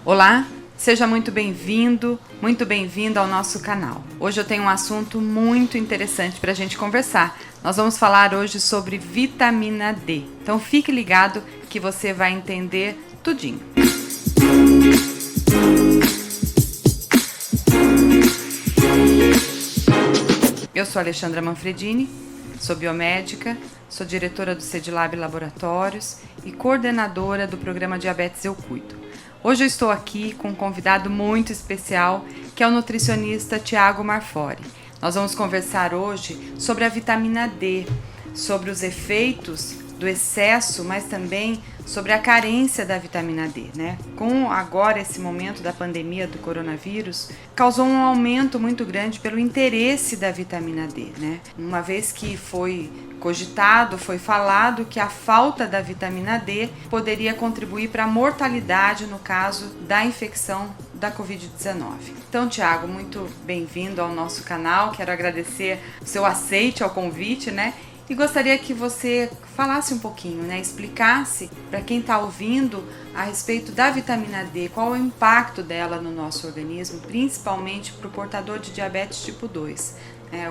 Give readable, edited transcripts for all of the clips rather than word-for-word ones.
Olá, seja muito bem-vindo, muito bem-vinda ao nosso canal. Hoje eu tenho um assunto muito interessante para a gente conversar. Nós vamos falar hoje sobre vitamina D. Então fique ligado que você vai entender tudinho. Eu sou Alexandra Manfredini, sou biomédica, sou diretora do CEDILAB Laboratórios e coordenadora do programa Diabetes Eu Cuido. Hoje eu estou aqui com um convidado muito especial, que é o nutricionista Tiago Marfori. Nós vamos conversar hoje sobre a vitamina D, sobre os efeitos do excesso, mas também sobre a carência da vitamina D, né? Com agora esse momento da pandemia do coronavírus, causou um aumento muito grande pelo interesse da vitamina D, né? Uma vez que foi cogitado, foi falado que a falta da vitamina D poderia contribuir para a mortalidade no caso da infecção da Covid-19. Então, Tiago, muito bem-vindo ao nosso canal. Quero agradecer o seu aceite ao convite, né? E gostaria que você falasse um pouquinho, né? Explicasse para quem está ouvindo a respeito da vitamina D, qual é o impacto dela no nosso organismo, principalmente para o portador de diabetes tipo 2.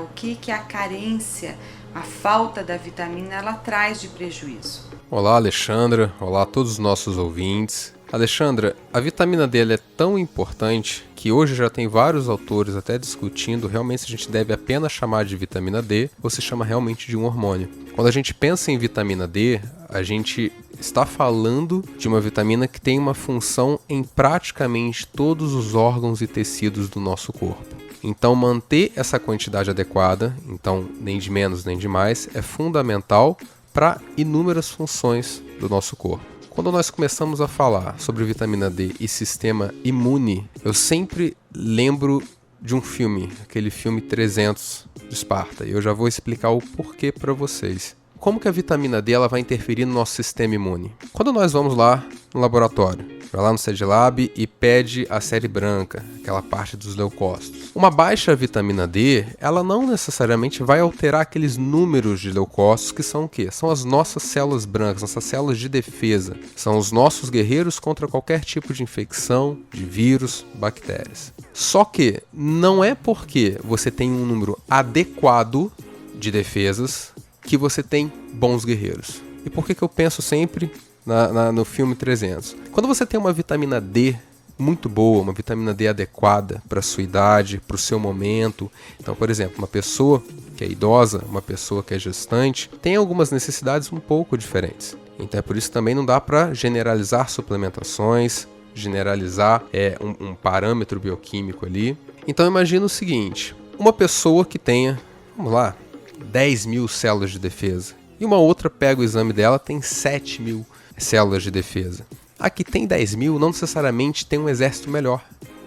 O que a carência, a falta da vitamina, ela traz de prejuízo. Olá, Alexandra. Olá a todos os nossos ouvintes. Alexandra, a vitamina D é tão importante que hoje já tem vários autores até discutindo realmente se a gente deve apenas chamar de vitamina D ou se chama realmente de um hormônio. Quando a gente pensa em vitamina D, a gente está falando de uma vitamina que tem uma função em praticamente todos os órgãos e tecidos do nosso corpo. Então, manter essa quantidade adequada, então nem de menos nem de mais, é fundamental para inúmeras funções do nosso corpo. Quando nós começamos a falar sobre vitamina D e sistema imune, eu sempre lembro de um filme, aquele filme 300 de Esparta, e eu já vou explicar o porquê para vocês. Como que a vitamina D ela vai interferir no nosso sistema imune? Quando nós vamos lá no laboratório, vai lá no CEDILAB e pede a série branca, aquela parte dos leucócitos. Uma baixa vitamina D, ela não necessariamente vai alterar aqueles números de leucócitos que são o quê? São as nossas células brancas, nossas células de defesa. São os nossos guerreiros contra qualquer tipo de infecção, de vírus, bactérias. Só que não é porque você tem um número adequado de defesas que você tem bons guerreiros. E por que eu penso sempre no filme 300? Quando você tem uma vitamina D muito boa, uma vitamina D adequada para a sua idade, para o seu momento. Então, por exemplo, uma pessoa que é idosa, uma pessoa que é gestante, tem algumas necessidades um pouco diferentes. Então é por isso que também não dá para generalizar suplementações, generalizar um parâmetro bioquímico ali. Então imagina o seguinte, uma pessoa que tenha, vamos lá, 10 mil células de defesa. E uma outra pega o exame dela, tem 7 mil células de defesa. A que tem 10 mil não necessariamente tem um exército melhor.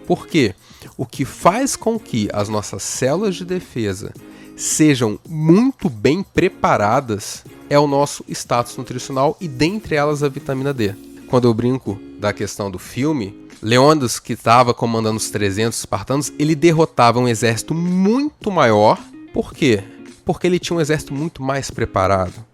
Por quê? O que faz com que as nossas células de defesa sejam muito bem preparadas é o nosso status nutricional e dentre elas a vitamina D. Quando eu brinco da questão do filme, Leônidas, que estava comandando os 300 espartanos, ele derrotava um exército muito maior. Por quê? Porque ele tinha um exército muito mais preparado.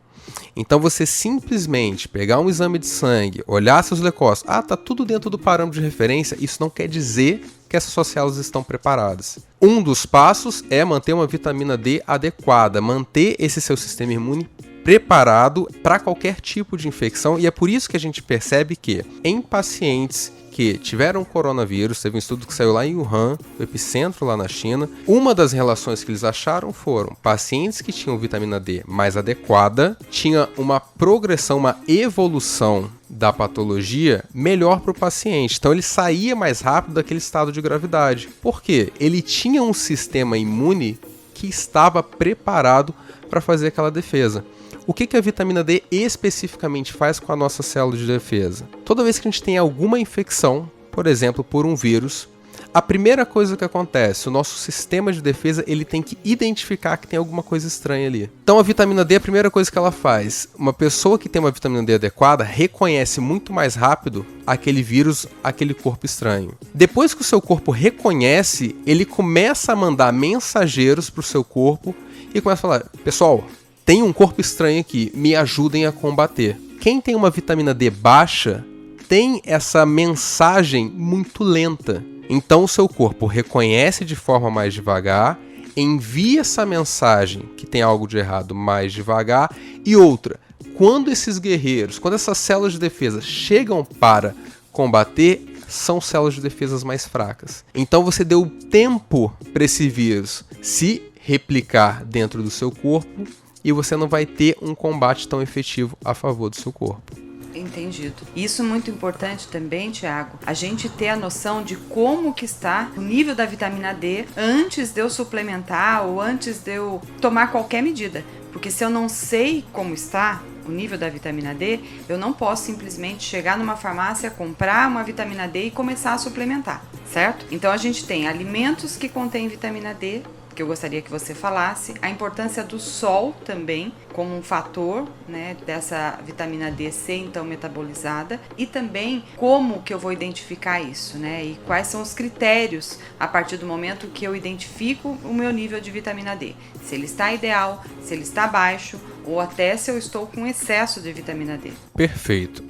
Então você simplesmente pegar um exame de sangue, olhar seus leucócitos, tá tudo dentro do parâmetro de referência, isso não quer dizer que essas suas células estão preparadas. Um dos passos é manter uma vitamina D adequada, manter esse seu sistema imune preparado para qualquer tipo de infecção, e é por isso que a gente percebe que em pacientes que tiveram coronavírus, teve um estudo que saiu lá em Wuhan, o epicentro lá na China. Uma das relações que eles acharam foram pacientes que tinham vitamina D mais adequada, tinha uma progressão, uma evolução da patologia melhor para o paciente. Então ele saía mais rápido daquele estado de gravidade. Por quê? Ele tinha um sistema imune que estava preparado para fazer aquela defesa. O que a vitamina D especificamente faz com a nossa célula de defesa? Toda vez que a gente tem alguma infecção, por exemplo, por um vírus, a primeira coisa que acontece, o nosso sistema de defesa, ele tem que identificar que tem alguma coisa estranha ali. Então a vitamina D, a primeira coisa que ela faz, uma pessoa que tem uma vitamina D adequada reconhece muito mais rápido aquele vírus, aquele corpo estranho. Depois que o seu corpo reconhece, ele começa a mandar mensageiros para o seu corpo e começa a falar, pessoal, tem um corpo estranho aqui, me ajudem a combater. Quem tem uma vitamina D baixa tem essa mensagem muito lenta. Então o seu corpo reconhece de forma mais devagar, envia essa mensagem que tem algo de errado mais devagar. E outra, quando esses guerreiros, quando essas células de defesa chegam para combater, são células de defesa mais fracas. Então você deu tempo para esse vírus se replicar dentro do seu corpo e você não vai ter um combate tão efetivo a favor do seu corpo. Entendido. Isso é muito importante também, Tiago, a gente ter a noção de como que está o nível da vitamina D antes de eu suplementar ou antes de eu tomar qualquer medida. Porque se eu não sei como está o nível da vitamina D, eu não posso simplesmente chegar numa farmácia, comprar uma vitamina D e começar a suplementar, certo? Então a gente tem alimentos que contêm vitamina D, que eu gostaria que você falasse, a importância do sol também como um fator, né, dessa vitamina D ser então metabolizada, e também como que eu vou identificar isso, né, e quais são os critérios a partir do momento que eu identifico o meu nível de vitamina D, se ele está ideal, se ele está baixo, ou até se eu estou com excesso de vitamina D. Perfeito.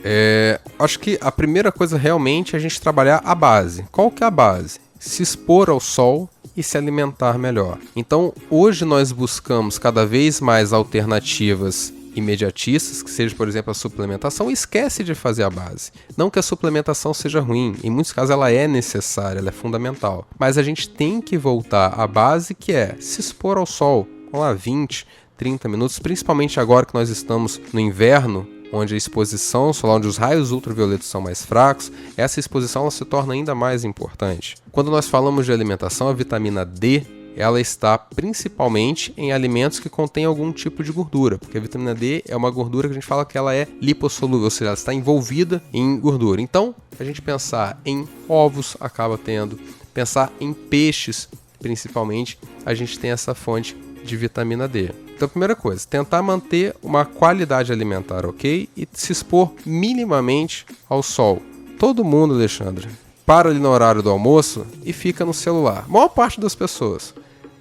Acho que a primeira coisa realmente é a gente trabalhar a base. Qual que é a base? Se expor ao sol e se alimentar melhor. Então, hoje nós buscamos cada vez mais alternativas imediatistas, que seja, por exemplo, a suplementação, e esquece de fazer a base. Não que a suplementação seja ruim, em muitos casos ela é necessária, ela é fundamental, mas a gente tem que voltar à base, que é se expor ao sol, lá 20, 30 minutos, principalmente agora que nós estamos no inverno, onde a exposição solar, onde os raios ultravioletos são mais fracos, essa exposição ela se torna ainda mais importante. Quando nós falamos de alimentação, a vitamina D, ela está principalmente em alimentos que contêm algum tipo de gordura, porque a vitamina D é uma gordura que a gente fala que ela é lipossolúvel, ou seja, ela está envolvida em gordura. Então, a gente pensar em ovos acaba tendo, pensar em peixes, principalmente, a gente tem essa fonte de vitamina D. Então, primeira coisa, tentar manter uma qualidade alimentar, ok? E se expor minimamente ao sol. Todo mundo, Alexandre, para ali no horário do almoço e fica no celular. A maior parte das pessoas.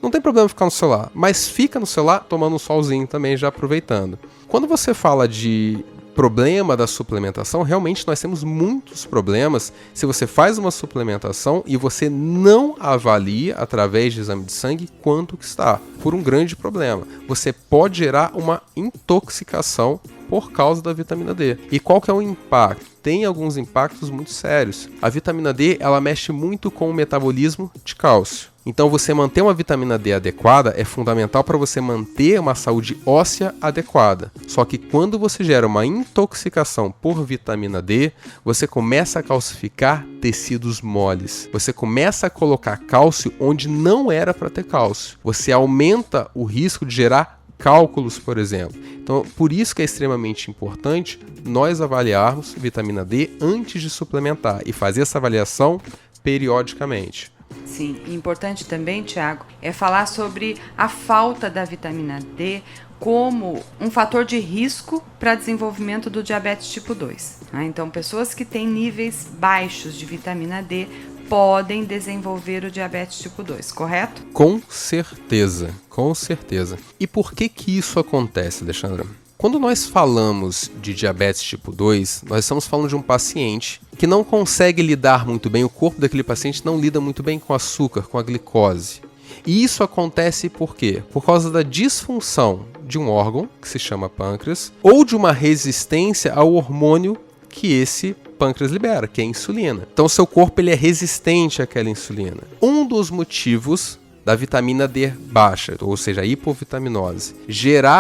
Não tem problema ficar no celular, mas fica no celular tomando um solzinho também, já aproveitando. Quando você fala de problema da suplementação, realmente nós temos muitos problemas se você faz uma suplementação e você não avalia através de exame de sangue quanto que está, por um grande problema. Você pode gerar uma intoxicação por causa da vitamina D. E qual que é o impacto? Tem alguns impactos muito sérios. A vitamina D, ela mexe muito com o metabolismo de cálcio. Então, você manter uma vitamina D adequada é fundamental para você manter uma saúde óssea adequada. Só que quando você gera uma intoxicação por vitamina D, você começa a calcificar tecidos moles. Você começa a colocar cálcio onde não era para ter cálcio. Você aumenta o risco de gerar cálculos, por exemplo. Então, por isso que é extremamente importante nós avaliarmos vitamina D antes de suplementar e fazer essa avaliação periodicamente. Sim, e importante também, Tiago, é falar sobre a falta da vitamina D como um fator de risco para desenvolvimento do diabetes tipo 2. Então, pessoas que têm níveis baixos de vitamina D podem desenvolver o diabetes tipo 2, correto? Com certeza, com certeza. E por que isso acontece, Alexandra? Quando nós falamos de diabetes tipo 2, nós estamos falando de um paciente que não consegue lidar muito bem, o corpo daquele paciente não lida muito bem com açúcar, com a glicose. E isso acontece por quê? Por causa da disfunção de um órgão, que se chama pâncreas, ou de uma resistência ao hormônio que esse pâncreas libera, que é a insulina. Então, o seu corpo ele é resistente àquela insulina. Um dos motivos da vitamina D baixa, ou seja, a hipovitaminose,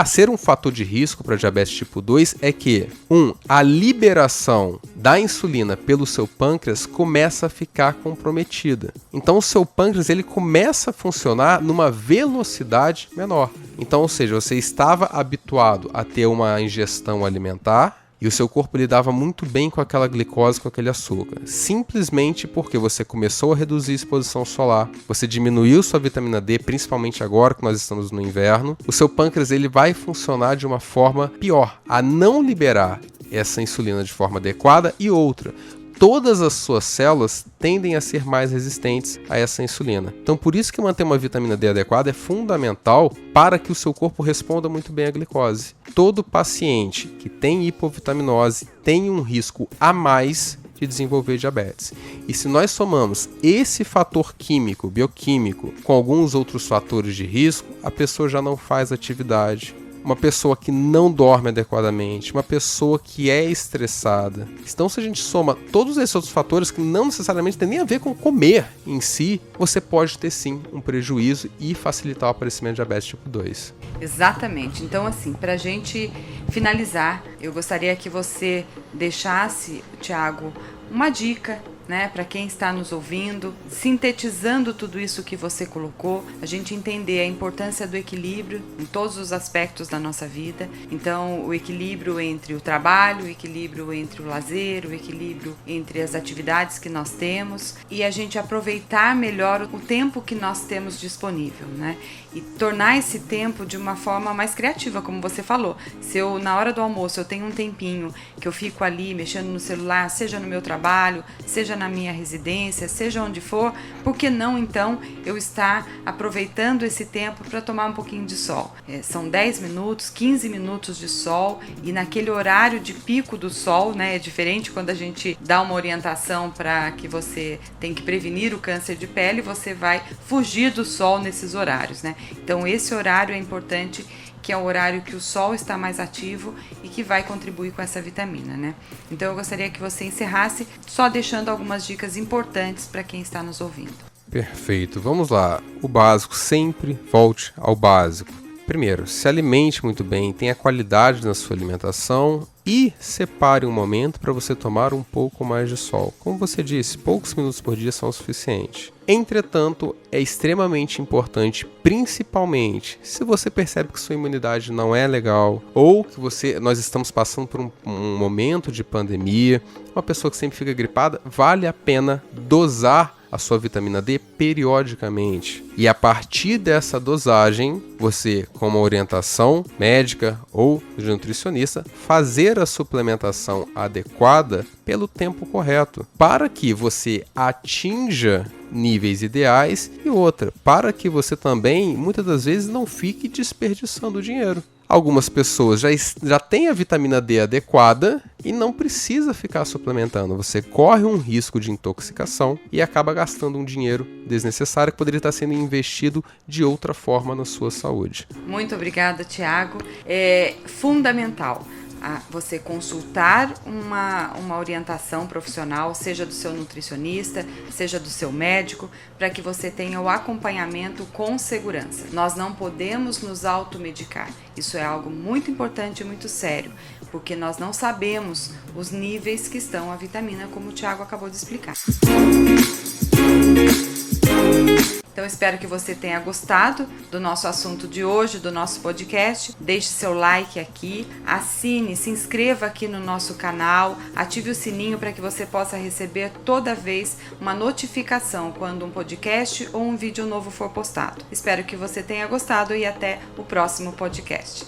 ser um fator de risco para diabetes tipo 2 é que, a liberação da insulina pelo seu pâncreas começa a ficar comprometida. Então o seu pâncreas ele começa a funcionar numa velocidade menor. Então, ou seja, você estava habituado a ter uma ingestão alimentar, e o seu corpo lidava muito bem com aquela glicose, com aquele açúcar. Simplesmente porque você começou a reduzir a exposição solar, você diminuiu sua vitamina D, principalmente agora que nós estamos no inverno, o seu pâncreas ele vai funcionar de uma forma pior, a não liberar essa insulina de forma adequada. E outra, todas as suas células tendem a ser mais resistentes a essa insulina. Então, por isso que manter uma vitamina D adequada é fundamental para que o seu corpo responda muito bem à glicose. Todo paciente que tem hipovitaminose tem um risco a mais que desenvolver diabetes. E se nós somamos esse fator químico, bioquímico, com alguns outros fatores de risco, a pessoa já não faz atividade. Uma pessoa que não dorme adequadamente, uma pessoa que é estressada. Então, se a gente soma todos esses outros fatores que não necessariamente tem nem a ver com comer em si, você pode ter sim um prejuízo e facilitar o aparecimento de diabetes tipo 2. Exatamente. Então, assim, para a gente finalizar, eu gostaria que você deixasse, Tiago, uma dica, né, para quem está nos ouvindo, sintetizando tudo isso que você colocou, a gente entender a importância do equilíbrio em todos os aspectos da nossa vida. Então, o equilíbrio entre o trabalho, o equilíbrio entre o lazer, o equilíbrio entre as atividades que nós temos e a gente aproveitar melhor o tempo que nós temos disponível, né? E tornar esse tempo de uma forma mais criativa, como você falou. Se eu, na hora do almoço, eu tenho um tempinho que eu fico ali mexendo no celular, seja no meu trabalho, seja na minha residência, seja onde for, por que não, então, eu estar aproveitando esse tempo para tomar um pouquinho de sol? São 10 minutos, 15 minutos de sol, e naquele horário de pico do sol, né, é diferente quando a gente dá uma orientação para que você tem que prevenir o câncer de pele, você vai fugir do sol nesses horários, né? Então, esse horário é importante, que é o horário que o sol está mais ativo e que vai contribuir com essa vitamina, né? Então, eu gostaria que você encerrasse só deixando algumas dicas importantes para quem está nos ouvindo. Perfeito, vamos lá. O básico, sempre volte ao básico. Primeiro, se alimente muito bem, tenha qualidade na sua alimentação e separe um momento para você tomar um pouco mais de sol. Como você disse, poucos minutos por dia são o suficiente. Entretanto, é extremamente importante, principalmente se você percebe que sua imunidade não é legal ou que nós estamos passando por um momento de pandemia, uma pessoa que sempre fica gripada, vale a pena dosar a sua vitamina D periodicamente. E a partir dessa dosagem, você, com uma orientação médica ou de nutricionista, fazer a suplementação adequada pelo tempo correto, para que você atinja níveis ideais e outra, para que você também, muitas das vezes, não fique desperdiçando dinheiro. Algumas pessoas já têm a vitamina D adequada e não precisa ficar suplementando. Você corre um risco de intoxicação e acaba gastando um dinheiro desnecessário que poderia estar sendo investido de outra forma na sua saúde. Muito obrigada, Tiago. É fundamental você consultar uma orientação profissional, seja do seu nutricionista, seja do seu médico, para que você tenha o acompanhamento com segurança. Nós não podemos nos automedicar. Isso é algo muito importante e muito sério, porque nós não sabemos os níveis que estão a vitamina, como o Tiago acabou de explicar. Então, espero que você tenha gostado do nosso assunto de hoje, do nosso podcast. Deixe seu like aqui, assine, se inscreva aqui no nosso canal, ative o sininho para que você possa receber toda vez uma notificação quando um podcast ou um vídeo novo for postado. Espero que você tenha gostado e até o próximo podcast.